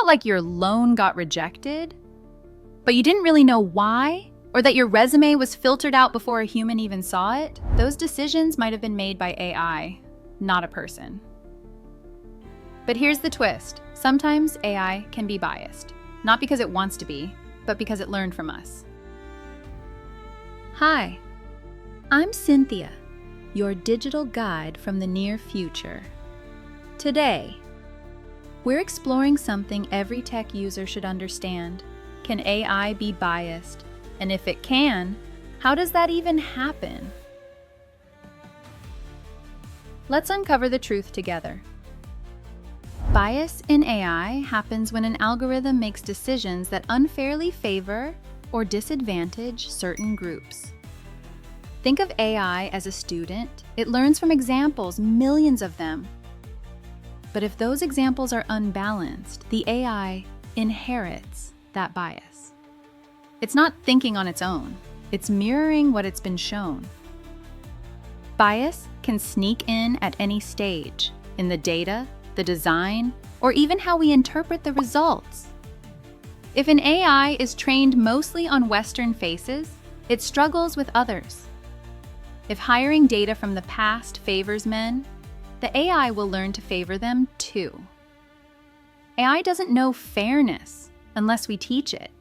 like your loan got rejected, but you didn't really know why, or that your resume was filtered out before a human even saw it, those decisions might have been made by AI, not a person. But here's the twist. Sometimes AI can be biased, not because it wants to be, but because it learned from us. Hi, I'm Cynthia, your digital guide from the near future. Today, we're exploring something every tech user should understand. Can AI be biased? And if it can, how does that even happen? Let's uncover the truth together. Bias in AI happens when an algorithm makes decisions that unfairly favor or disadvantage certain groups. Think of AI as a student. It learns from examples, millions of them. But if those examples are unbalanced, the AI inherits that bias. It's not thinking on its own. It's mirroring what it's been shown. Bias can sneak in at any stage, in the data, the design, or even how we interpret the results. If an AI is trained mostly on Western faces, it struggles with others. If hiring data from the past favors men, the AI will learn to favor them too. AI doesn't know fairness unless we teach it.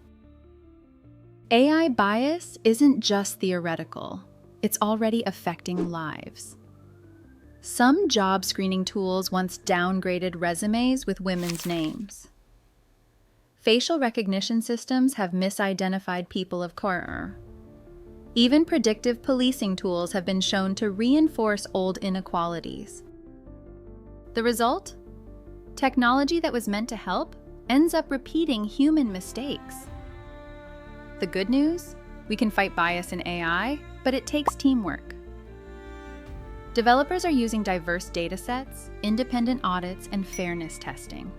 AI bias isn't just theoretical, it's already affecting lives. Some job screening tools once downgraded resumes with women's names. Facial recognition systems have misidentified people of color. Even predictive policing tools have been shown to reinforce old inequalities. The result? Technology that was meant to help ends up repeating human mistakes. The good news? We can fight bias in AI, but it takes teamwork. Developers are using diverse datasets, independent audits, and fairness testing.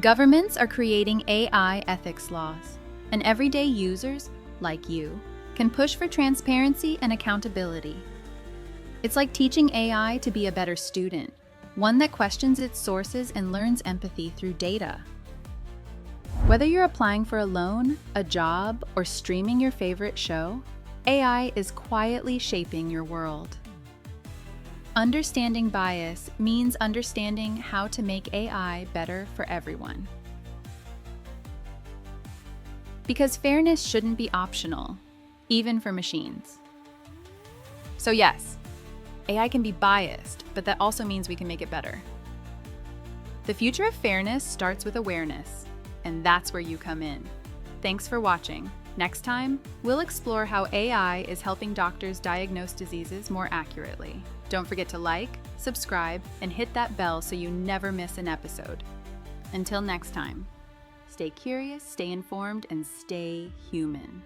Governments are creating AI ethics laws, and everyday users, like you, can push for transparency and accountability. It's like teaching AI to be a better student, one that questions its sources and learns empathy through data. Whether you're applying for a loan, a job, or streaming your favorite show, AI is quietly shaping your world. Understanding bias means understanding how to make AI better for everyone. Because fairness shouldn't be optional, even for machines. So yes, AI can be biased, but that also means we can make it better. The future of fairness starts with awareness, and that's where you come in. Thanks for watching. Next time, we'll explore how AI is helping doctors diagnose diseases more accurately. Don't forget to like, subscribe, and hit that bell so you never miss an episode. Until next time, stay curious, stay informed, and stay human.